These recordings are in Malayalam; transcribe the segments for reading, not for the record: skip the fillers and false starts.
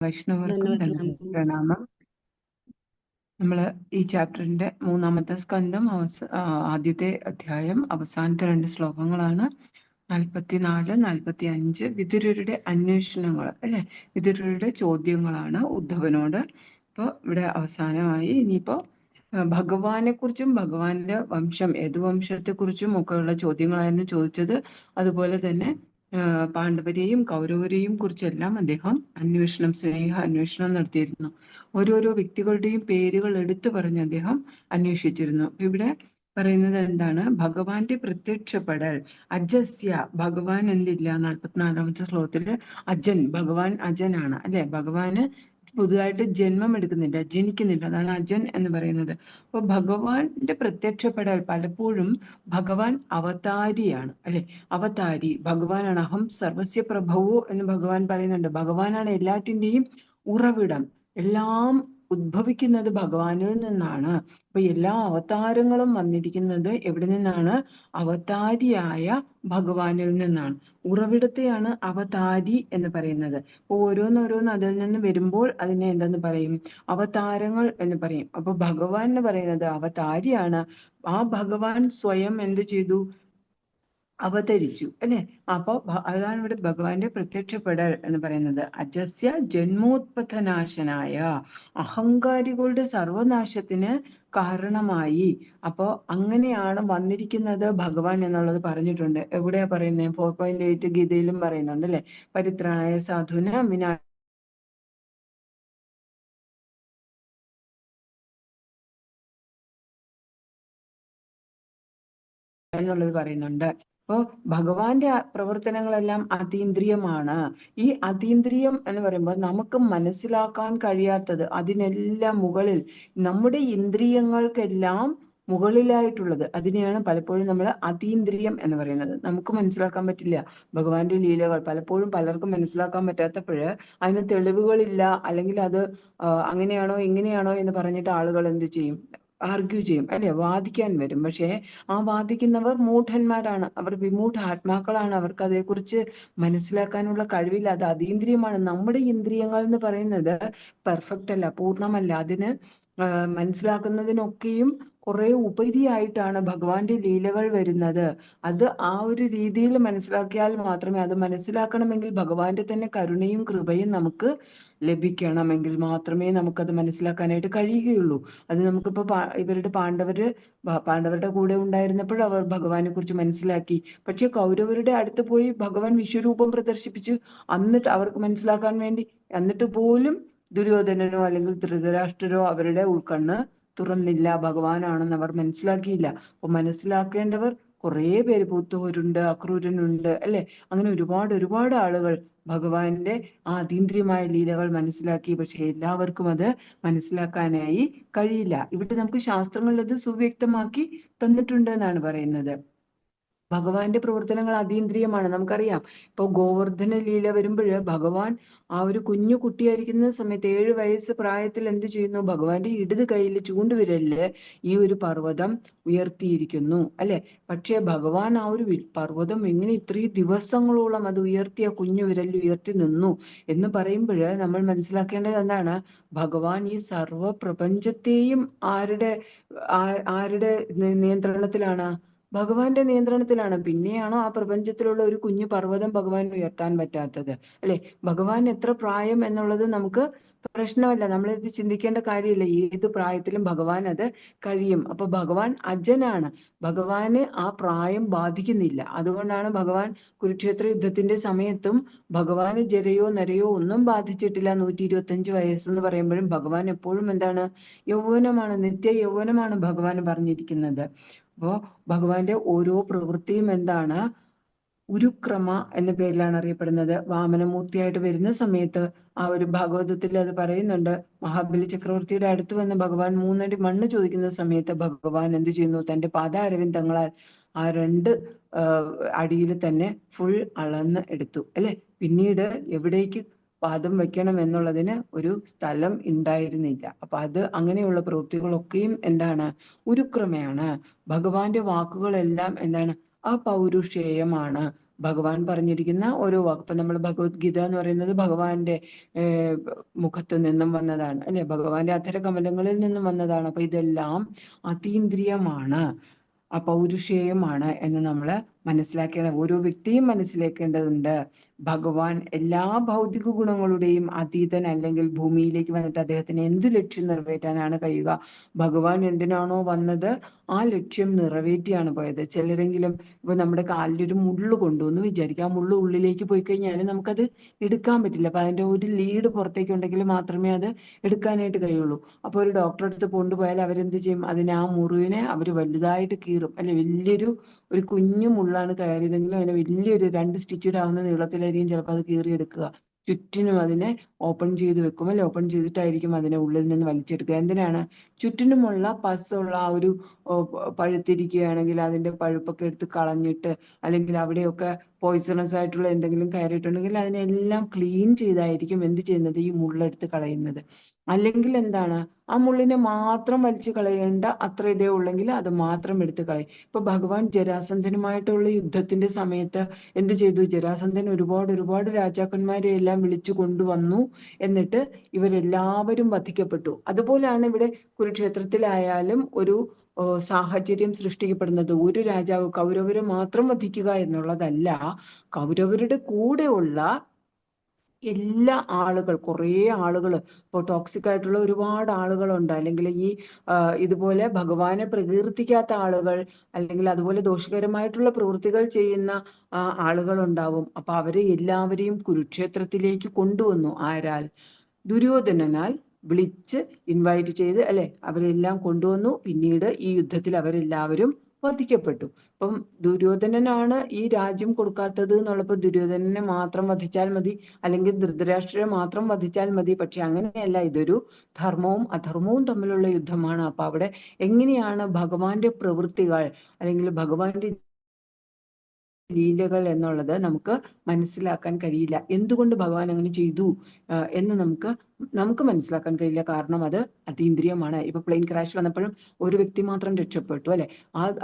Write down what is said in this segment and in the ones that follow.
വൈഷ്ണവർക്കും ധന്യവാദ തന്നെ പ്രണാമം. നമ്മൾ ഈ ചാപ്റ്ററിന്റെ 3-ാമത്തെ സ്കന്ധം ആദ്യത്തെ അധ്യായം അവസാനത്തെ 2 ശ്ലോകങ്ങളാണ്. 44, 45 വിതുരരുടെ അന്വേഷണങ്ങൾ അല്ലെ, വിതുരരുടെ ചോദ്യങ്ങളാണ് ഉദ്ധവനോട്. ഇപ്പോൾ ഇവിടെ അവസാനമായി ഇനിയിപ്പോ ഭഗവാനെ കുറിച്ചും ഭഗവാന്റെ വംശം ഏതു വംശത്തെക്കുറിച്ചും ഒക്കെയുള്ള ചോദ്യങ്ങളായിരുന്നു ചോദിച്ചത്. അതുപോലെ തന്നെ പാണ്ഡവരെയും കൗരവരെയും കുറിച്ചെല്ലാം അദ്ദേഹം സ്നേഹ അന്വേഷണം നടത്തിയിരുന്നു. ഓരോരോ വ്യക്തികളുടെയും പേരുകൾ എടുത്തു പറഞ്ഞ് അദ്ദേഹം അന്വേഷിച്ചിരുന്നു. ഇവിടെ പറയുന്നത് എന്താണ്? ഭഗവാന്റെ പ്രത്യക്ഷപ്പെടൽ. അജസ്യ, ഭഗവാൻ എന്തില്ല? 44-ാമത്തെ ശ്ലോകത്തില് ഭഗവാൻ അജനാണ് അല്ലെ. ഭഗവാന് പുതുതായിട്ട് ജന്മം എടുക്കുന്നില്ല, ജനിക്കുന്നില്ല. അതാണ് അജൻ എന്ന് പറയുന്നത്. അപ്പൊ ഭഗവാന്റെ പ്രത്യക്ഷപ്പെടൽ പലപ്പോഴും ഭഗവാൻ അവതാരിയാണ് അല്ലെ. അവതാരി ഭഗവാനാണ്. അഹം സർവസ്യ പ്രഭവോ എന്ന് ഭഗവാൻ പറയുന്നുണ്ട്. ഭഗവാനാണ് എല്ലാറ്റിന്റെയും ഉറവിടം. എല്ലാം ഉദ്ഭവിക്കുന്നത് ഭഗവാനിൽ നിന്നാണ്. അപ്പൊ എല്ലാ അവതാരങ്ങളും വന്നിരിക്കുന്നത് എവിടെ നിന്നാണ്? അവതാരിയായ ഭഗവാനിൽ നിന്നാണ്. ഉറവിടത്തെയാണ് അവതാരി എന്ന് പറയുന്നത്. അപ്പൊ ഓരോന്നോരോന്ന് അതിൽ നിന്ന് വരുമ്പോൾ അതിനെ എന്തെന്ന് പറയും? അവതാരങ്ങൾ എന്ന് പറയും. അപ്പൊ ഭഗവാൻ എന്ന് പറയുന്നത് അവതാരിയാണ്. ആ ഭഗവാൻ സ്വയം എന്ത് ചെയ്തു? അവതരിച്ചു അല്ലെ. അപ്പൊ അതാണ് ഇവിടെ ഭഗവാന്റെ പ്രത്യക്ഷപ്പെടൽ എന്ന് പറയുന്നത്. അജസ്യ ജന്മോത്പഥനാശനായ, അഹങ്കാരികളുടെ സർവനാശത്തിന് കാരണമായി. അപ്പോ അങ്ങനെയാണ് വന്നിരിക്കുന്നത് ഭഗവാൻ എന്നുള്ളത് പറഞ്ഞിട്ടുണ്ട്. എവിടെയാ പറയുന്നത്? 4.8 ഗീതയിലും പറയുന്നുണ്ട് അല്ലെ. പരിത്രാണായ സാധുന വിനാ എന്നുള്ളത് പറയുന്നുണ്ട്. അപ്പോൾ ഭഗവാന്റെ പ്രവർത്തനങ്ങളെല്ലാം അതീന്ദ്രിയമാണ്. ഈ അതീന്ദ്രിയം എന്ന് പറയുമ്പോൾ നമുക്ക് മനസ്സിലാക്കാൻ കഴിയാത്തത്, അതിനെല്ലാം മുകളിൽ, നമ്മുടെ ഇന്ദ്രിയങ്ങൾക്കെല്ലാം മുകളിലായിട്ടുള്ളത്, അതിനെയാണ് പലപ്പോഴും നമ്മൾ അതീന്ദ്രിയം എന്ന് പറയുന്നത്. നമുക്ക് മനസ്സിലാക്കാൻ പറ്റില്ല ഭഗവാന്റെ ലീലകൾ. പലപ്പോഴും പലർക്കും മനസ്സിലാക്കാൻ പറ്റാത്തപ്പോൾ അതിന് തെളിവുകളില്ല, അല്ലെങ്കിൽ അത് അങ്ങനെയാണോ ഇങ്ങനെയാണോ എന്ന് പറഞ്ഞിട്ട് ആളുകൾ എന്ത് ചെയ്യും? ആർഗ്യൂ ചെയ്യും അല്ലെ, വാദിക്കാൻ വരും. പക്ഷേ ആ വാദിക്കുന്നവർ മൂഢന്മാരാണ്, അവർ വിമൂഢ ആത്മാക്കളാണ്. അവർക്ക് അതേക്കുറിച്ച് മനസ്സിലാക്കാനുള്ള കഴിവില്ല. അത് അതീന്ദ്രിയമാണ്. നമ്മുടെ ഇന്ദ്രിയങ്ങൾ എന്ന് പറയുന്നത് പെർഫെക്റ്റ് അല്ല, പൂർണ്ണമല്ല. അതിന് മനസ്സിലാക്കുന്നതിനൊക്കെയും കുറെ ഉപരിയായിട്ടാണ് ഭഗവാന്റെ ലീലകൾ വരുന്നത്. അത് ആ ഒരു രീതിയിൽ മനസ്സിലാക്കിയാൽ മാത്രമേ, അത് മനസ്സിലാക്കണമെങ്കിൽ ഭഗവാന്റെ തന്നെ കരുണയും കൃപയും നമുക്ക് ലഭിക്കണമെങ്കിൽ മാത്രമേ നമുക്കത് മനസ്സിലാക്കാനായിട്ട് കഴിയുകയുള്ളൂ. അത് നമുക്കിപ്പോ ഇവരുടെ പാണ്ഡവരുടെ കൂടെ ഉണ്ടായിരുന്നപ്പോൾ അവർ ഭഗവാനെ കുറിച്ച് മനസ്സിലാക്കി. പക്ഷെ കൗരവരുടെ അടുത്ത് പോയി ഭഗവാൻ വിശ്വരൂപം പ്രദർശിപ്പിച്ചു, എന്നിട്ട് അവർക്ക് മനസ്സിലാക്കാൻ വേണ്ടി. എന്നിട്ട് പോലും ദുര്യോധനനോ അല്ലെങ്കിൽ ധൃതരാഷ്ട്രരോ അവരുടെ ഉൾക്കണ്ണ് തുറന്നില്ല, ഭഗവാനാണെന്ന് അവർ മനസ്സിലാക്കിയില്ല. അപ്പൊ മനസ്സിലാക്കേണ്ടവർ കുറെ പേര്, പൂത്തോരുണ്ട്, അക്രൂരനുണ്ട് അല്ലെ. അങ്ങനെ ഒരുപാട് ആളുകൾ ഭഗവാന്റെ ആ അതീന്ദ്രിയമായ ലീലകൾ മനസ്സിലാക്കി. പക്ഷെ എല്ലാവർക്കും അത് മനസ്സിലാക്കാനായി കഴിയില്ല. ഇവിടെ നമുക്ക് ശാസ്ത്രങ്ങളിൽ അത് സുവ്യക്തമാക്കി തന്നിട്ടുണ്ട് എന്നാണ് പറയുന്നത്. ഭഗവാന്റെ പ്രവർത്തനങ്ങൾ അതീന്ദ്രിയമാണ്, നമുക്കറിയാം. ഇപ്പൊ ഗോവർദ്ധന ലീല വരുമ്പോൾ ഭഗവാൻ ആ ഒരു കുഞ്ഞു കുട്ടിയായിരിക്കുന്ന സമയത്ത് 7 വയസ്സ് പ്രായത്തിൽ എന്ത് ചെയ്യുന്നു? ഭഗവാന്റെ ഇടത് കൈയിൽ ചൂണ്ടുവിരലില് ഈ ഒരു പർവ്വതം ഉയർത്തിയിരിക്കുന്നു അല്ലെ. പക്ഷെ ഭഗവാൻ ആ ഒരു പർവ്വതം എങ്ങനെ ഇത്രയും ദിവസങ്ങളോളം അത് ഉയർത്തിയ കുഞ്ഞു വിരലിൽ ഉയർത്തി നിന്നു എന്ന് പറയുമ്പോൾ നമ്മൾ മനസ്സിലാക്കേണ്ടത് എന്താണ്? ഭഗവാൻ ഈ സർവ പ്രപഞ്ചത്തെയും ആരുടെ നിയന്ത്രണത്തിലാണ്? ഭഗവാന്റെ നിയന്ത്രണത്തിലാണ്. പിന്നെയാണോ ആ പ്രപഞ്ചത്തിലുള്ള ഒരു കുഞ്ഞു പർവ്വതം ഭഗവാൻ ഉയർത്താൻ പറ്റാത്തത് അല്ലെ. ഭഗവാൻ എത്ര പ്രായം എന്നുള്ളത് നമുക്ക് പ്രശ്നമല്ല, നമ്മളിത് ചിന്തിക്കേണ്ട കാര്യമില്ല. ഏത് പ്രായത്തിലും ഭഗവാൻ അത് കഴിയും. അപ്പൊ ഭഗവാൻ അജനാണ്, ഭഗവാന് ആ പ്രായം ബാധിക്കുന്നില്ല. അതുകൊണ്ടാണ് ഭഗവാൻ കുരുക്ഷേത്ര യുദ്ധത്തിന്റെ സമയത്തും ഭഗവാന് ജരയോ നരയോ ഒന്നും ബാധിച്ചിട്ടില്ല. 125 വയസ്സെന്ന് പറയുമ്പോഴും ഭഗവാൻ എപ്പോഴും എന്താണ്? യൗവനമാണ്, നിത്യ യൗവനമാണ് ഭഗവാൻ പറഞ്ഞിരിക്കുന്നത്. അപ്പോ ഭഗവാന്റെ ഓരോ പ്രവൃത്തിയും എന്താണ്? ഉരുക്രമ എന്ന പേരിലാണ് അറിയപ്പെടുന്നത്. വാമനമൂർത്തിയായിട്ട് വരുന്ന സമയത്ത് ആ ഒരു ഭാഗവതത്തിൽ അത് പറയുന്നുണ്ട്. മഹാബലി ചക്രവർത്തിയുടെ അടുത്ത് വന്ന് ഭഗവാൻ 3 അടി മണ്ണ് ചോദിക്കുന്ന സമയത്ത് ഭഗവാൻ എന്ത് ചെയ്യുന്നു? തന്റെ പാദാരവിന്ദങ്ങളാൽ ആ 2 അടിയിൽ തന്നെ ഫുൾ അളന്ന് എടുത്തു അല്ലെ. പിന്നീട് എവിടേക്ക് പാദം വെക്കണം എന്നുള്ളതിന് ഒരു സ്ഥലം ഉണ്ടായിരുന്നില്ല. അപ്പൊ അത് അങ്ങനെയുള്ള പ്രവൃത്തികളൊക്കെയും എന്താണ്? ഉരുക്രമയാണ്. ഭഗവാന്റെ വാക്കുകളെല്ലാം എന്താണ്? അപൗരുഷേയമാണ്. ഭഗവാൻ പറഞ്ഞിരിക്കുന്ന ഓരോ വാക്ക്. ഇപ്പൊ നമ്മൾ ഭഗവത്ഗീത എന്ന് പറയുന്നത് ഭഗവാന്റെ മുഖത്ത് നിന്നും വന്നതാണ് അല്ലെ, ഭഗവാന്റെ അധര കമലങ്ങളിൽ നിന്നും വന്നതാണ്. അപ്പൊ ഇതെല്ലാം അതീന്ദ്രിയമാണ്, പൗരുഷേയമാണ് എന്ന് നമ്മൾ മനസ്സിലാക്കേണ്ട, ഓരോ വ്യക്തിയും മനസ്സിലാക്കേണ്ടതുണ്ട്. ഭഗവാൻ എല്ലാ ഭൗതിക ഗുണങ്ങളുടെയും അതീതൻ, അല്ലെങ്കിൽ ഭൂമിയിലേക്ക് വന്നിട്ട് അദ്ദേഹത്തിന് എന്ത് ലക്ഷ്യം നിറവേറ്റാനാണ് കഴിയുക? ഭഗവാൻ എന്തിനാണോ വന്നത് ആ ലക്ഷ്യം നിറവേറ്റിയാണ് പോയത്. ചിലരെങ്കിലും ഇപ്പൊ നമ്മുടെ കാലിലൊരു മുള്ളു കൊണ്ടുവന്ന് വിചാരിക്കുക, ആ മുള്ളു ഉള്ളിലേക്ക് പോയി കഴിഞ്ഞാൽ നമുക്കത് എടുക്കാൻ പറ്റില്ല. അപ്പൊ അതിന്റെ ഒരു ലീഡ് പുറത്തേക്ക് ഉണ്ടെങ്കിൽ മാത്രമേ അത് എടുക്കാനായിട്ട് കഴിയുള്ളൂ. അപ്പൊ ഒരു ഡോക്ടറെ അടുത്ത് കൊണ്ടുപോയാൽ അവരെന്ത് ചെയ്യും? അതിനെ, ആ മുറിവിനെ അവർ വലുതായിട്ട് കീറും അല്ലെ. ഒരു കുഞ്ഞു മുള്ളാണ് കയറിയതെങ്കിലും അതിനെ വലിയൊരു 2 സ്റ്റിച്ച് ഇടാവുന്ന നീളത്തിലായിരിക്കും ചിലപ്പോൾ അത് കീറിയെടുക്കുക. ചുറ്റിനും അതിനെ ഓപ്പൺ ചെയ്ത് വെക്കും അല്ലെ, ഓപ്പൺ ചെയ്തിട്ടായിരിക്കും അതിനെ ഉള്ളിൽ നിന്ന് വലിച്ചെടുക്കുക. എന്തിനാണ്? ചുറ്റിനുമുള്ള പസ്സുള്ള ആ ഒരു പഴുത്തിരിക്കുകയാണെങ്കിൽ അതിന്റെ പഴുപ്പൊക്കെ എടുത്ത് കളഞ്ഞിട്ട്, അല്ലെങ്കിൽ അവിടെയൊക്കെ പോയിസണസ് ആയിട്ടുള്ള എന്തെങ്കിലും കയറിയിട്ടുണ്ടെങ്കിൽ അതിനെല്ലാം ക്ലീൻ ചെയ്തായിരിക്കും എന്ത് ചെയ്യുന്നത്? ഈ മുള്ളെടുത്ത് കളയുന്നത്. അല്ലെങ്കിൽ എന്താണ്? ആ മുള്ളിനെ മാത്രം വലിച്ചു കളയേണ്ട അത്ര ഇതേ ഉള്ളെങ്കിൽ അത് മാത്രം എടുത്ത് കളയും. ഇപ്പൊ ഭഗവാൻ ജരാസന്ധനുമായിട്ടുള്ള യുദ്ധത്തിന്റെ സമയത്ത് എന്ത് ചെയ്തു? ജരാസന്ധൻ ഒരുപാട് രാജാക്കന്മാരെ എല്ലാം വിളിച്ചു കൊണ്ടുവന്നു. എന്നിട്ട് ഇവരെല്ലാവരും വധിക്കപ്പെട്ടു. അതുപോലെയാണ് ഇവിടെ കുരുക്ഷേത്രത്തിലായാലും ഒരു സാഹചര്യം സൃഷ്ടിക്കപ്പെടുന്നത്. ഒരു രാജാവ് കൗരവരെ മാത്രം വധിക്കുക എന്നുള്ളതല്ല, കൗരവരുടെ കൂടെയുള്ള എല്ലാ ആളുകൾ, കുറേ ആളുകൾ, ഇപ്പോൾ ടോക്സിക് ആയിട്ടുള്ള ഒരുപാട് ആളുകളുണ്ട്, അല്ലെങ്കിൽ ഈ ഇതുപോലെ ഭഗവാനെ പ്രകീർത്തിക്കാത്ത ആളുകൾ, അല്ലെങ്കിൽ അതുപോലെ ദോഷകരമായിട്ടുള്ള പ്രവൃത്തികൾ ചെയ്യുന്ന ആളുകൾ ഉണ്ടാവും. അപ്പൊ അവരെ എല്ലാവരെയും കുരുക്ഷേത്രത്തിലേക്ക് കൊണ്ടുവന്നു. ആരാൽ? ദുര്യോധനനാൽ വിളിച്ച് ഇൻവൈറ്റ് ചെയ്ത് അല്ലെ, അവരെല്ലാം കൊണ്ടുവന്നു. പിന്നീട് ഈ യുദ്ധത്തിൽ അവരെല്ലാവരും വധിക്കപ്പെട്ടു. അപ്പം ദുര്യോധനനാണ് ഈ രാജ്യം കൊടുക്കാത്തത് എന്നുള്ളപ്പോ ദുര്യോധനനെ മാത്രം വധിച്ചാൽ മതി, അല്ലെങ്കിൽ ധൃതരാഷ്ട്രരെ മാത്രം വധിച്ചാൽ മതി. പക്ഷെ അങ്ങനെയല്ല, ഇതൊരു ധർമ്മവും അധർമ്മവും തമ്മിലുള്ള യുദ്ധമാണ്. അപ്പൊ അവിടെ എങ്ങനെയാണ് ഭഗവാന്റെ പ്രവൃത്തികൾ അല്ലെങ്കിൽ ഭഗവാന്റെ ലീലകൾ എന്നുള്ളത് നമുക്ക് മനസ്സിലാക്കാൻ കഴിയില്ല. എന്തുകൊണ്ട് ഭഗവാൻ അങ്ങനെ ചെയ്തു എന്ന് നമുക്ക് മനസ്സിലാക്കാൻ കഴിയില്ല. കാരണം അത് അതീന്ദ്രിയമാണ്. ഇപ്പൊ പ്ലെയിൻ ക്രാഷ് വന്നപ്പോഴും ഒരു വ്യക്തി മാത്രം രക്ഷപ്പെട്ടു അല്ലെ,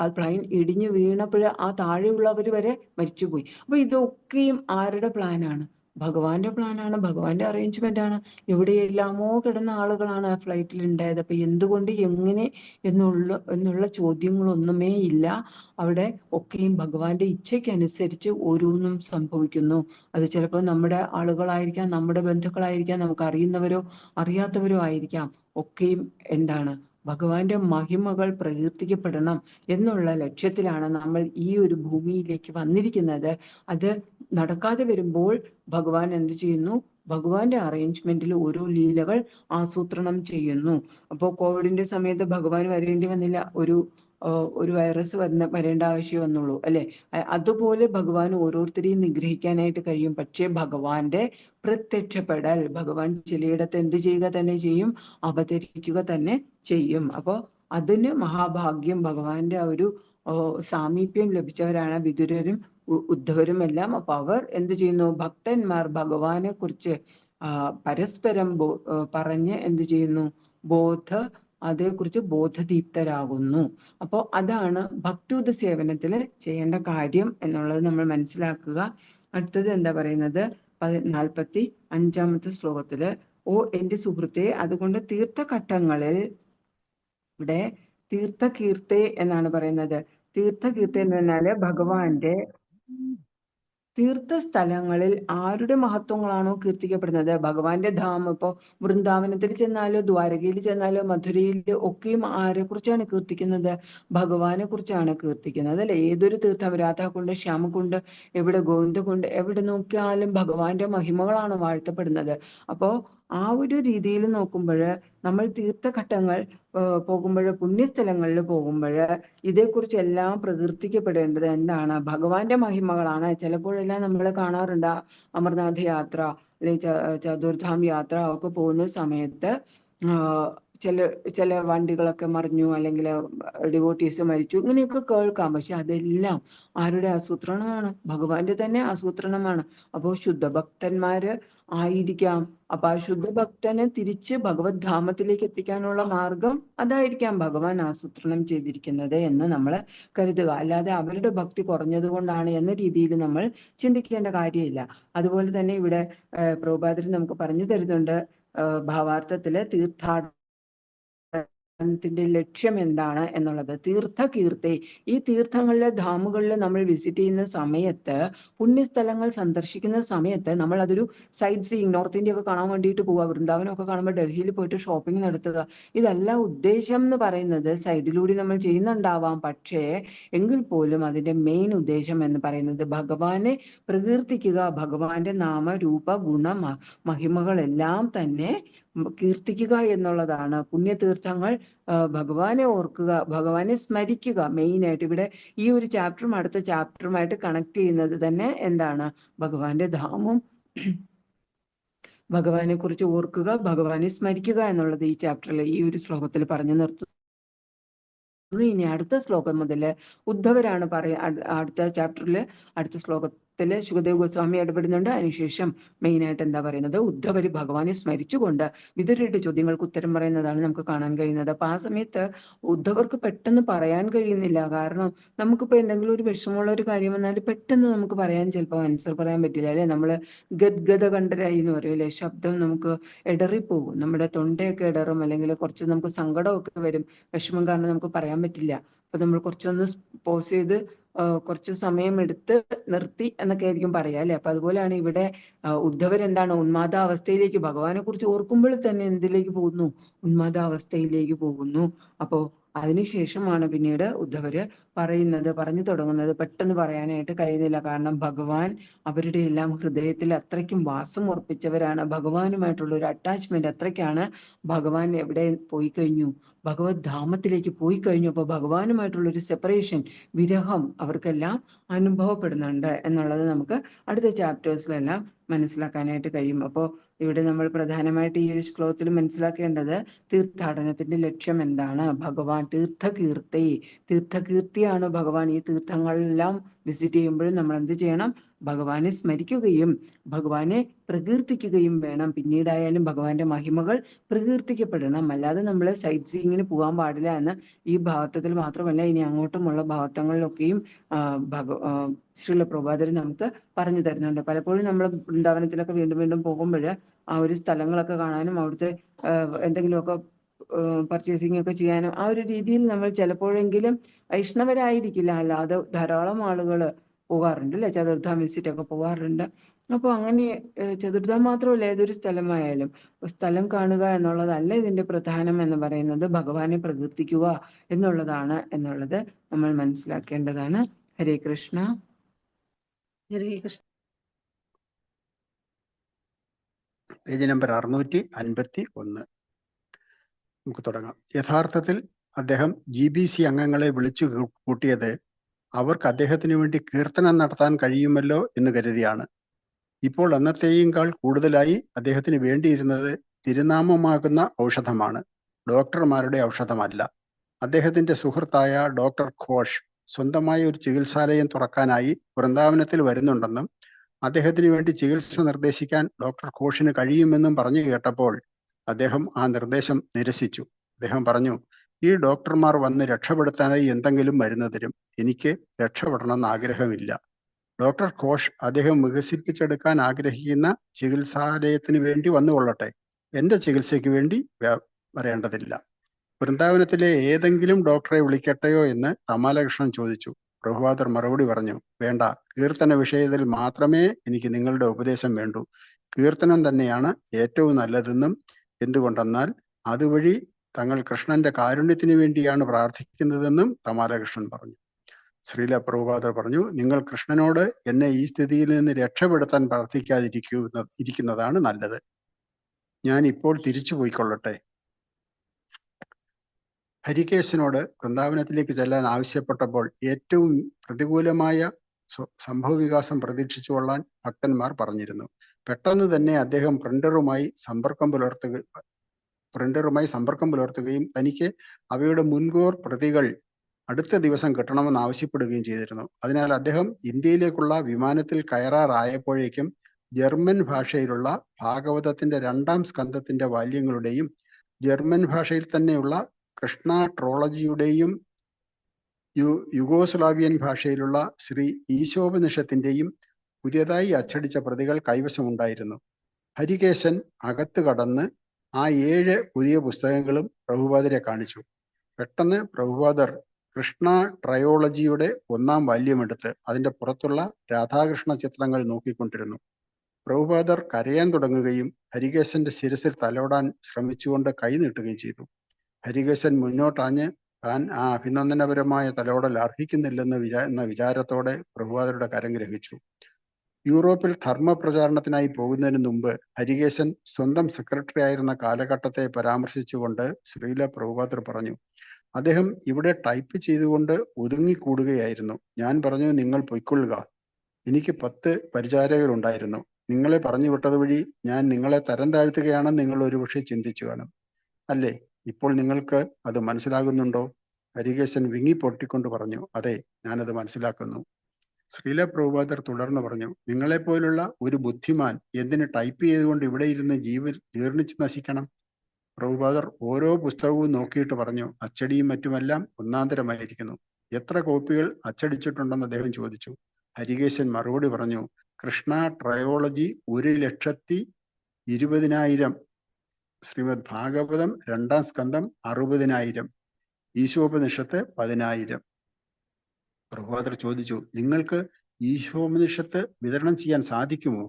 ആ പ്ലെയിൻ ഇടിഞ്ഞു വീണപ്പോൾ ആ താഴെയുള്ളവർ വരെ മരിച്ചുപോയി. അപ്പൊ ഇതൊക്കെയും ആരുടെ പ്ലാനാണ്? ഭഗവാന്റെ പ്ലാനാണ്, ഭഗവാന്റെ അറേഞ്ച്മെന്റ് ആണ്. എവിടെയെല്ലാമോ കിടന്ന ആളുകളാണ് ആ ഫ്ലൈറ്റിൽ ഉണ്ടായത്. അപ്പൊ എന്തുകൊണ്ട്, എങ്ങനെ എന്നുള്ള ചോദ്യങ്ങളൊന്നുമേ ഇല്ല. അവിടെ ഒക്കെയും ഭഗവാന്റെ ഇച്ഛയ്ക്കനുസരിച്ച് ഓരോന്നും സംഭവിക്കുന്നു. അത് ചിലപ്പോൾ നമ്മുടെ ആളുകളായിരിക്കാം, നമ്മുടെ ബന്ധുക്കളായിരിക്കാം, നമുക്ക് അറിയുന്നവരോ അറിയാത്തവരോ ആയിരിക്കാം. ഒക്കെയും എന്താണ്? ഭഗവാന്റെ മഹിമകൾ പ്രകീർത്തിക്കപ്പെടണം എന്നുള്ള ലക്ഷ്യത്തിലാണ് നമ്മൾ ഈ ഒരു ഭൂമിയിലേക്ക് വന്നിരിക്കുന്നത്. അത് നടക്കാതെ വരുമ്പോൾ ഭഗവാൻ എന്ത് ചെയ്യുന്നു? ഭഗവാന്റെ അറേഞ്ച്മെന്റിൽ ഓരോ ലീലകൾ ആസൂത്രണം ചെയ്യുന്നു. അപ്പോൾ കോവിഡിന്റെ സമയത്ത് ഭഗവാൻ വരേണ്ടി വന്നില്ല, ഒരു വൈറസ് വരേണ്ട ആവശ്യം വന്നുള്ളൂ അല്ലെ. അതുപോലെ ഭഗവാൻ ഓരോരുത്തരെയും നിഗ്രഹിക്കാനായിട്ട് കഴിയും. പക്ഷേ ഭഗവാന്റെ പ്രത്യക്ഷപ്പെടൽ, ഭഗവാൻ ചിലയിടത്ത് എന്ത് ചെയ്യുക തന്നെ ചെയ്യും? അവതരിക്കുക തന്നെ ചെയ്യും. അപ്പോ അതിന് മഹാഭാഗ്യം, ഭഗവാന്റെ ആ ഒരു സാമീപ്യം ലഭിച്ചവരാണ് വിതുരരും ഉദ്ധവരും എല്ലാം. അപ്പൊ അവർ എന്ത് ചെയ്യുന്നു? ഭക്തന്മാർ ഭഗവാനെ കുറിച്ച് പരസ്പരം പറഞ്ഞ് എന്ത് ചെയ്യുന്നു? അതേക്കുറിച്ച് ബോധദീപ്തരാകുന്നു. അപ്പോൾ അതാണ് ഭക്തിയുത സേവനത്തിൽ ചെയ്യേണ്ട കാര്യം എന്നുള്ളത് നമ്മൾ മനസ്സിലാക്കുക. അടുത്തത് എന്താ പറയുന്നത്? 45-ാമത്തെ ശ്ലോകത്തില്, ഓ എന്റെ സുഹൃത്തെ, അതുകൊണ്ട് തീർത്ഥഘട്ടങ്ങളിൽ, ഇവിടെ തീർത്ഥകീർത്തെ എന്നാണ് പറയുന്നത്. തീർത്ഥകീർത്തെ എന്ന് പറഞ്ഞാല് ഭഗവാന്റെ തീർത്ഥസ്ഥലങ്ങളിൽ ആരുടെ മഹത്വങ്ങളാണോ കീർത്തിക്കപ്പെടുന്നത്, ഭഗവാന്റെ ധാമം, ഇപ്പോ വൃന്ദാവനത്തിൽ ചെന്നാലോ ദ്വാരകയിൽ ചെന്നാലോ മധുരയിൽ ഒക്കെയും ആരെ കുറിച്ചാണ് കീർത്തിക്കുന്നത്? ഭഗവാനെ കുറിച്ചാണ് കീർത്തിക്കുന്നത് അല്ലെ. ഏതൊരു തീർത്ഥം, രാധാകുണ്ട്, ശ്യാമകുണ്ട്, എവിടെ ഗോവിന്ദകുണ്ട്, എവിടെ നോക്കിയാലും ഭഗവാന്റെ മഹിമകളാണ് വാഴ്ത്തപ്പെടുന്നത്. അപ്പോ ആ ഒരു രീതിയിൽ നോക്കുമ്പോൾ നമ്മൾ തീർത്ഥഘട്ടങ്ങൾ പോകുമ്പോൾ, പുണ്യസ്ഥലങ്ങളിൽ പോകുമ്പോൾ ഇതേക്കുറിച്ച് എല്ലാം പ്രകീർത്തിക്കപ്പെടേണ്ടത് എന്താണ്? ഭഗവാന്റെ മഹിമകളാണ്. ചിലപ്പോഴെല്ലാം നമ്മൾ കാണാറുണ്ട് അമർനാഥ യാത്ര അല്ലെങ്കിൽ ചതുർധാം യാത്ര ഒക്കെ പോകുന്ന സമയത്ത് ചില വണ്ടികളൊക്കെ മറിഞ്ഞു, അല്ലെങ്കിൽ ഡിവോട്ടീസ് മരിച്ചു, ഇങ്ങനെയൊക്കെ കേൾക്കാം. പക്ഷെ അതെല്ലാം ആരുടെ ആസൂത്രണമാണ്? ഭഗവാന്റെ തന്നെ ആസൂത്രണമാണ്. അപ്പോൾ ശുദ്ധഭക്തന്മാര് ആയിരിക്കാം. അപ്പൊ ആ ശുദ്ധഭക്തനെ തിരിച്ച് ഭഗവത് ധാമത്തിലേക്ക് എത്തിക്കാനുള്ള മാർഗം അതായിരിക്കാം ഭഗവാൻ ആസൂത്രണം ചെയ്തിരിക്കുന്നത് എന്ന് നമ്മൾ കരുതുക. അല്ലാതെ അവരുടെ ഭക്തി കുറഞ്ഞത് കൊണ്ടാണ് എന്ന രീതിയിൽ നമ്മൾ ചിന്തിക്കേണ്ട കാര്യമില്ല. അതുപോലെ തന്നെ ഇവിടെ പ്രഭുപാദർ നമുക്ക് പറഞ്ഞു തരുന്നുണ്ട് ഭാവാർത്ഥത്തില് ത്തിന്റെ ലക്ഷ്യം എന്താണ് എന്നുള്ളത്. തീർത്ഥകീർത്തി, ഈ തീർത്ഥങ്ങളിലെ ധാമുകളിൽ നമ്മൾ വിസിറ്റ് ചെയ്യുന്ന സമയത്ത്, പുണ്യസ്ഥലങ്ങൾ സന്ദർശിക്കുന്ന സമയത്ത് നമ്മൾ അതൊരു സൈറ്റ് സീയിങ്, നോർത്ത് ഇന്ത്യ ഒക്കെ കാണാൻ വേണ്ടിയിട്ട് പോവുക, വൃന്ദാവനമൊക്കെ കാണുമ്പോൾ ഡൽഹിയിൽ പോയിട്ട് ഷോപ്പിംഗ് നടത്തുക, ഇതല്ല ഉദ്ദേശം എന്ന് പറയുന്നത്. സൈഡിലൂടെ നമ്മൾ ചെയ്യുന്നുണ്ടാവാം, പക്ഷേ എങ്കിൽ പോലും അതിന്റെ മെയിൻ ഉദ്ദേശം എന്ന് പറയുന്നത് ഭഗവാനെ പ്രകീർത്തിക്കുക, ഭഗവാന്റെ നാമ രൂപ ഗുണ മഹിമകളെല്ലാം തന്നെ കീർത്തിക്കുക എന്നുള്ളതാണ്. പുണ്യതീർത്ഥങ്ങൾ ഭഗവാനെ ഓർക്കുക, ഭഗവാനെ സ്മരിക്കുക. മെയിനായിട്ട് ഇവിടെ ഈ ഒരു ചാപ്റ്ററും അടുത്ത ചാപ്റ്ററുമായിട്ട് കണക്ട് ചെയ്യുന്നത് തന്നെ എന്താണ്? ഭഗവാന്റെ ധാമം, ഭഗവാനെ കുറിച്ച് ഓർക്കുക, ഭഗവാനെ സ്മരിക്കുക എന്നുള്ളത് ഈ ചാപ്റ്ററിൽ, ഈ ഒരു ശ്ലോകത്തിൽ പറഞ്ഞു നിർത്തുന്നു. ഇനി അടുത്ത ശ്ലോകം മുതൽ ഉദ്ധവരാണ് അടുത്ത ചാപ്റ്ററിൽ അടുത്ത ശ്ലോകത്തിൽ ശുകദേവ് ഗോസ്വാമി ഇടപെടുന്നുണ്ട്. അതിനുശേഷം മെയിനായിട്ട് എന്താ പറയുന്നത്? ഉദ്ധവര് ഭഗവാനെ സ്മരിച്ചുകൊണ്ട് വിതറിയിട്ട് ചോദ്യങ്ങൾക്ക് ഉത്തരം പറയുന്നതാണ് നമുക്ക് കാണാൻ കഴിയുന്നത്. അപ്പൊ ആ സമയത്ത് ഉദ്ധവർക്ക് പെട്ടെന്ന് പറയാൻ കഴിയുന്നില്ല. കാരണം നമുക്കിപ്പോ എന്തെങ്കിലും ഒരു വിഷമമുള്ള ഒരു കാര്യം വന്നാൽ പെട്ടെന്ന് നമുക്ക് പറയാൻ ചിലപ്പോൾ ആൻസർ പറയാൻ പറ്റില്ല, അല്ലെ? നമ്മള് ഗദ്ഗത കണ്ഠരായി എന്ന് പറയും, അല്ലെ? ശബ്ദം നമുക്ക് ഇടറിപ്പോകും, നമ്മുടെ തൊണ്ടയൊക്കെ ഇടറും, അല്ലെങ്കിൽ കുറച്ച് നമുക്ക് സങ്കടമൊക്കെ വരും, വിഷമം കാരണം നമുക്ക് പറയാൻ പറ്റില്ല. അപ്പൊ നമ്മൾ കുറച്ചൊന്ന് പോസ് ചെയ്ത് കുറച്ച് സമയം എടുത്ത് നിർത്തി എന്നൊക്കെ ആയിരിക്കും പറയാ, അല്ലെ? അപ്പൊ അതുപോലെയാണ് ഇവിടെ ഉദ്ധവരെന്താണ്, ഉന്മാദാവസ്ഥയിലേക്ക്, ഭഗവാനെ കുറിച്ച് ഓർക്കുമ്പോൾ തന്നെ എന്തിലേക്ക് പോകുന്നു? ഉന്മാദാവസ്ഥയിലേക്ക് പോകുന്നു. അപ്പോ അതിനുശേഷമാണ് പിന്നീട് ഉദ്ധവര് പറഞ്ഞു തുടങ്ങുന്നത്. പെട്ടെന്ന് പറയാനായിട്ട് കഴിയുന്നില്ല, കാരണം ഭഗവാൻ അവരുടെ എല്ലാം ഹൃദയത്തിൽ അത്രയ്ക്കും വാസം ഉറപ്പിച്ചവരാണ്. ഭഗവാനുമായിട്ടുള്ള ഒരു അറ്റാച്ച്മെന്റ് അത്രയ്ക്കാണ്. ഭഗവാൻ എവിടെ പോയി കഴിഞ്ഞു? ഭഗവത് ധാമത്തിലേക്ക് പോയി കഴിഞ്ഞു. അപ്പൊ ഭഗവാനുമായിട്ടുള്ള ഒരു സെപ്പറേഷൻ, വിരഹം അവർക്കെല്ലാം അനുഭവപ്പെടുന്നുണ്ട് എന്നുള്ളത് നമുക്ക് അടുത്ത ചാപ്റ്റേഴ്സിലെല്ലാം മനസ്സിലാക്കാനായിട്ട് കഴിയും. അപ്പോൾ ഇവിടെ നമ്മൾ പ്രധാനമായിട്ട് ഈ ഒരു ശ്ലോകത്തിൽ മനസ്സിലാക്കേണ്ടത് തീർത്ഥാടനത്തിന്റെ ലക്ഷ്യം എന്താണ്? ഭഗവാൻ തീർത്ഥകീർത്തിയാണ് ഭഗവാൻ. ഈ തീർത്ഥങ്ങളെല്ലാം വിസിറ്റ് ചെയ്യുമ്പോഴും നമ്മൾ എന്ത് ചെയ്യണം? ഭഗവാനെ സ്മരിക്കുകയും ഭഗവാനെ പ്രകീർത്തിക്കുകയും വേണം. പിന്നീടായാലും ഭഗവാന്റെ മഹിമകൾ പ്രകീർത്തിക്കപ്പെടണം. അല്ലാതെ നമ്മൾ സൈറ്റ് സീയിങ്ങിന് പോകാൻ പാടില്ല എന്ന് ഈ ഭാവത്വത്തിൽ മാത്രമല്ല ഇനി അങ്ങോട്ടുമുള്ള ഭാവത്വങ്ങളിലൊക്കെയും ശ്രീല പ്രഭുപാദർ നമുക്ക് പറഞ്ഞു തരുന്നുണ്ട്. പലപ്പോഴും നമ്മൾ വൃന്ദാവനത്തിലൊക്കെ വീണ്ടും വീണ്ടും പോകുമ്പോൾ ആ ഒരു സ്ഥലങ്ങളൊക്കെ കാണാനും അവിടുത്തെ എന്തെങ്കിലുമൊക്കെ പർച്ചേസിംഗ് ഒക്കെ ചെയ്യാനും ആ ഒരു രീതിയിൽ നമ്മൾ ചിലപ്പോഴെങ്കിലും വൈഷ്ണവരായിരിക്കില്ല, അല്ലാതെ ധാരാളം ആളുകൾ പോകാറുണ്ട്, അല്ലെ? ചതുർധാം വിസിറ്റ് ഒക്കെ പോകാറുണ്ട്. അപ്പൊ അങ്ങനെ ചതുർധാം മാത്രമല്ല, ഏതൊരു സ്ഥലമായാലും സ്ഥലം കാണുക എന്നുള്ളതല്ല ഇതിന്റെ പ്രധാനം എന്ന് പറയുന്നത്, ഭഗവാനെ പ്രകീർത്തിക്കുക എന്നുള്ളത് നമ്മൾ മനസ്സിലാക്കേണ്ടതാണ്. ഹരേ കൃഷ്ണ. ഹരേ കൃഷ്ണ. പേജ് നമ്പർ 651 നമുക്ക് തുടങ്ങാം. യഥാർത്ഥത്തിൽ അദ്ദേഹം GBC അംഗങ്ങളെ വിളിച്ചു കൂട്ടിയത് അവർക്ക് അദ്ദേഹത്തിന് വേണ്ടി കീർത്തനം നടത്താൻ കഴിയുമല്ലോ എന്ന് കരുതിയാണ്. ഇപ്പോൾ അന്നത്തെയേക്കാൾ കൂടുതലായി അദ്ദേഹത്തിന് വേണ്ടിയിരുന്നത് തിരുനാമമാകുന്ന ഔഷധമാണ്, ഡോക്ടർമാരുടെ ഔഷധമല്ല. അദ്ദേഹത്തിന്റെ സുഹൃത്തായ ഡോക്ടർ ഘോഷ് സ്വന്തമായ ഒരു ചികിത്സാലയം തുറക്കാനായി വൃന്ദാവനത്തിൽ വരുന്നുണ്ടെന്നും അദ്ദേഹത്തിന് വേണ്ടി ചികിത്സ നിർദ്ദേശിക്കാൻ ഡോക്ടർ ഘോഷിന് കഴിയുമെന്നും പറഞ്ഞു കേട്ടപ്പോൾ അദ്ദേഹം ആ നിർദ്ദേശം നിരസിച്ചു. അദ്ദേഹം പറഞ്ഞു, ഈ ഡോക്ടർമാർ വന്ന് രക്ഷപ്പെടുത്താനായി എന്തെങ്കിലും മരുന്ന് തരും, എനിക്ക് രക്ഷപ്പെടണമെന്ന് ആഗ്രഹമില്ല. ഡോക്ടർ ഘോഷ് അദ്ദേഹം വികസിപ്പിച്ചെടുക്കാൻ ആഗ്രഹിക്കുന്ന ചികിത്സാലയത്തിന് വേണ്ടി വന്നുകൊള്ളട്ടെ, എന്റെ ചികിത്സയ്ക്ക് വേണ്ടി വരേണ്ടതില്ല. വൃന്ദാവനത്തിലെ ഏതെങ്കിലും ഡോക്ടറെ വിളിക്കട്ടെയോ എന്ന് തമാലകൃഷ്ണൻ ചോദിച്ചു. പ്രഭുപാദർ മറുപടി പറഞ്ഞു, വേണ്ട, കീർത്തന വിഷയത്തിൽ മാത്രമേ എനിക്ക് നിങ്ങളുടെ ഉപദേശം വേണ്ടൂ. കീർത്തനം തന്നെയാണ് ഏറ്റവും നല്ലതെന്നും എന്തുകൊണ്ടെന്നാൽ അതുവഴി തങ്ങൾ കൃഷ്ണന്റെ കാരുണ്യത്തിന് വേണ്ടിയാണ് പ്രാർത്ഥിക്കുന്നതെന്നും തമാലകൃഷ്ണൻ പറഞ്ഞു. ശ്രീല പ്രഭുപാദർ പറഞ്ഞു, നിങ്ങൾ കൃഷ്ണനോട് എന്നെ ഈ സ്ഥിതിയിൽ നിന്ന് രക്ഷപ്പെടുത്താൻ പ്രാർത്ഥിക്കാതിരിക്കുന്നതാണ് നല്ലത്. ഞാൻ ഇപ്പോൾ തിരിച്ചു പോയിക്കൊള്ളട്ടെ. ഹരികേശനോട് വൃന്ദാവനത്തിലേക്ക് ചെല്ലാൻ ആവശ്യപ്പെട്ടപ്പോൾ ഏറ്റവും പ്രതികൂലമായ സംഭവവികാസം പ്രതീക്ഷിച്ചു കൊള്ളാൻ ഭക്തന്മാർ പറഞ്ഞിരുന്നു. പെട്ടെന്ന് തന്നെ അദ്ദേഹം പ്രിന്ററുമായി സമ്പർക്കം പുലർത്തുകയും തനിക്ക് അവയുടെ മുൻകൂർ പ്രതികൾ അടുത്ത ദിവസം കിട്ടണമെന്ന് ആവശ്യപ്പെടുകയും ചെയ്തിരുന്നു. അതിനാൽ അദ്ദേഹം ഇന്ത്യയിലേക്കുള്ള വിമാനത്തിൽ കയറാറായപ്പോഴേക്കും ജർമ്മൻ ഭാഷയിലുള്ള ഭാഗവതത്തിന്റെ 2-ാം സ്കന്ധത്തിന്റെ വാല്യങ്ങളുടെയും ജർമ്മൻ ഭാഷയിൽ തന്നെയുള്ള കൃഷ്ണ ട്രോളജിയുടെയും യുഗോസ്ലാവിയൻ ഭാഷയിലുള്ള ശ്രീ ഈശോപനിഷത്തിന്റെയും പുതിയതായി അച്ചടിച്ച പ്രതികൾ കൈവശമുണ്ടായിരുന്നു. ഹരികേശൻ അകത്ത് കടന്ന് ആ 7 പുതിയ പുസ്തകങ്ങളും പ്രഭുപാദരെ കാണിച്ചു. പെട്ടെന്ന് പ്രഭുപാദർ കൃഷ്ണ ട്രയോളജിയുടെ 1-ാം വാല്യമെടുത്ത് അതിന്റെ പുറത്തുള്ള രാധാകൃഷ്ണ ചിത്രങ്ങൾ നോക്കിക്കൊണ്ടിരുന്നു. പ്രഭുപാദർ കരയാൻ തുടങ്ങുകയും ഹരികേശന്റെ ശിരസിൽ തലോടാൻ ശ്രമിച്ചുകൊണ്ട് കൈ നീട്ടുകയും ചെയ്തു. ഹരികേശൻ മുന്നോട്ടാഞ്ഞ് താൻ ആ അഭിനന്ദനപരമായ തലോടൽ അർഹിക്കുന്നില്ലെന്ന വിചാരത്തോടെ പ്രഭുപാദരുടെ കരം ഗ്രഹിച്ചു. യൂറോപ്പിൽ ധർമ്മപ്രചാരണത്തിനായി പോകുന്നതിന് മുമ്പ് ഹരികേശൻ സ്വന്തം സെക്രട്ടറി ആയിരുന്ന കാലഘട്ടത്തെ പരാമർശിച്ചുകൊണ്ട് ശ്രീല പ്രഭുപാദർ പറഞ്ഞു, അദ്ദേഹം ഇവിടെ ടൈപ്പ് ചെയ്തുകൊണ്ട് ഒതുങ്ങിക്കൂടുകയായിരുന്നു. ഞാൻ പറഞ്ഞു, നിങ്ങൾ പൊയ്ക്കൊള്ളുക. എനിക്ക് 10 പരിചാരകരുണ്ടായിരുന്നു. നിങ്ങളെ പറഞ്ഞു വിട്ടത് വഴി ഞാൻ നിങ്ങളെ തരം താഴ്ത്തുകയാണെന്ന് നിങ്ങൾ ഒരുപക്ഷെ ചിന്തിച്ചു കാണും, അല്ലേ? ഇപ്പോൾ നിങ്ങൾക്ക് അത് മനസ്സിലാകുന്നുണ്ടോ? ഹരികേശൻ വിങ്ങിപ്പൊട്ടിക്കൊണ്ട് പറഞ്ഞു, അതെ, ഞാനത് മനസ്സിലാക്കുന്നു. ശ്രീല പ്രഭുപാദർ തുടർന്ന് പറഞ്ഞു, നിങ്ങളെപ്പോലുള്ള ഒരു ബുദ്ധിമാൻ എന്തിന് ടൈപ്പ് ചെയ്തുകൊണ്ട് ഇവിടെ ഇരുന്ന് ജീർണിച്ച് നശിക്കണം? പ്രഭുപാദർ ഓരോ പുസ്തകവും നോക്കിയിട്ട് പറഞ്ഞു, അച്ചടിയും മറ്റുമെല്ലാം ഒന്നാന്തരമായിരിക്കുന്നു. എത്ര കോപ്പികൾ അച്ചടിച്ചിട്ടുണ്ടെന്ന് അദ്ദേഹം ചോദിച്ചു. ഹരികേശൻ മറുപടി പറഞ്ഞു, കൃഷ്ണ ട്രയോളജി 1,20,000, ശ്രീമദ് ഭാഗവതം 2-ാം സ്കന്ധം 60,000, ഈശോപനിഷത്ത് 10,000. പ്രഭുപാദർ ചോദിച്ചു, നിങ്ങൾക്ക് ഈശോപനിഷത്ത് വിതരണം ചെയ്യാൻ സാധിക്കുമോ?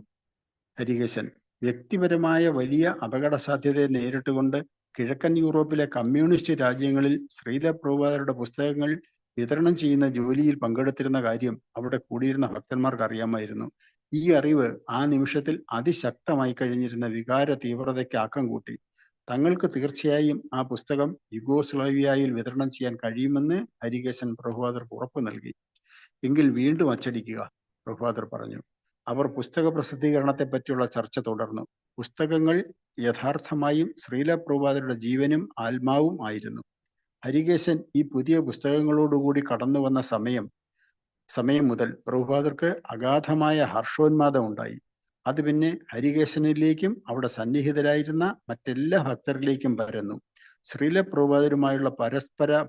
ഹരികേശൻ, വ്യക്തിപരമായ വലിയ അപകട സാധ്യതയെ നേരിട്ടുകൊണ്ട് കിഴക്കൻ യൂറോപ്പിലെ കമ്മ്യൂണിസ്റ്റ് രാജ്യങ്ങളിൽ ശ്രീല പ്രഭുപാദരുടെ പുസ്തകങ്ങൾ വിതരണം ചെയ്യുന്ന ജോലിയിൽ പങ്കെടുത്തിരുന്ന കാര്യം അവിടെ കൂടിയിരുന്ന ഭക്തന്മാർക്ക് അറിയാമായിരുന്നു. ഈ അറിവ് ആ നിമിഷത്തിൽ അതിശക്തമായി കഴിഞ്ഞിരുന്ന വികാര തീവ്രതയ്ക്ക് ആക്കം കൂട്ടി. തങ്ങൾക്ക് തീർച്ചയായും ആ പുസ്തകം യുഗോസ്ലാവിയയിൽ വിതരണം ചെയ്യാൻ കഴിയുമെന്ന് ഹരികേശൻ പ്രഭുപാദർക്ക് ഉറപ്പ് നൽകി. എങ്കിൽ വീണ്ടും അച്ചടിക്കുക, പ്രഭുപാദർ പറഞ്ഞു. അവർ പുസ്തക പ്രസിദ്ധീകരണത്തെ പറ്റിയുള്ള ചർച്ച തുടർന്നു. പുസ്തകങ്ങൾ യഥാർത്ഥമായും ശ്രീല പ്രഭുപാദരുടെ ജീവനും ആത്മാവും ആയിരുന്നു. ഹരികേശൻ ഈ പുതിയ പുസ്തകങ്ങളോടുകൂടി കടന്നു വന്ന സമയം മുതൽ പ്രഭുപാദർക്ക് അഗാധമായ ഹർഷോന്മാദം ഉണ്ടായി. അത് പിന്നെ ഹരികേശനിലേക്കും അവിടെ സന്നിഹിതരായിരുന്ന മറ്റെല്ലാ ഭക്തരിലേക്കും പരന്നു. ശ്രീല പ്രഭുപാദരുമായുള്ള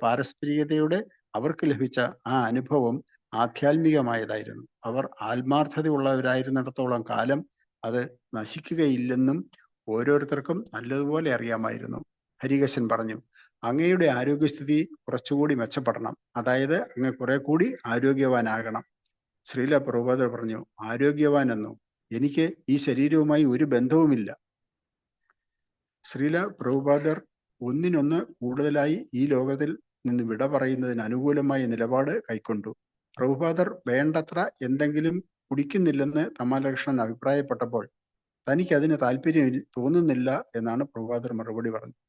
പാരസ്പരികതയുടെ അവർക്ക് ലഭിച്ച ആ അനുഭവം ആധ്യാത്മികമായതായിരുന്നു. അവർ ആത്മാർത്ഥതയുള്ളവരായിരുന്നിടത്തോളം കാലം അത് നശിക്കുകയില്ലെന്നും ഓരോരുത്തർക്കും നല്ലതുപോലെ അറിയാമായിരുന്നു. ഹരികേശൻ പറഞ്ഞു, അങ്ങയുടെ ആരോഗ്യസ്ഥിതി കുറച്ചുകൂടി മെച്ചപ്പെടണം, അതായത് അങ്ങ് കുറെ കൂടി ആരോഗ്യവാനാകണം. ശ്രീല പ്രഭുപാദർ പറഞ്ഞു, ആരോഗ്യവാൻ എന്നോ? എനിക്ക് ഈ ശരീരവുമായി ഒരു ബന്ധവുമില്ല. ശ്രീല പ്രഭുപാദർ ഒന്നിനൊന്ന് കൂടുതലായി ഈ ലോകത്തിൽ നിന്ന് വിട പറയുന്നതിന് അനുകൂലമായ നിലപാട് കൈക്കൊണ്ടു. പ്രഭുപാദർ വേണ്ടത്ര എന്തെങ്കിലും കുടിക്കുന്നില്ലെന്ന് തമാലകൃഷ്ണൻ അഭിപ്രായപ്പെട്ടപ്പോൾ തനിക്ക് അതിന് താല്പര്യം തോന്നുന്നില്ല എന്നാണ് പ്രഭുപാദർ മറുപടി പറഞ്ഞത്.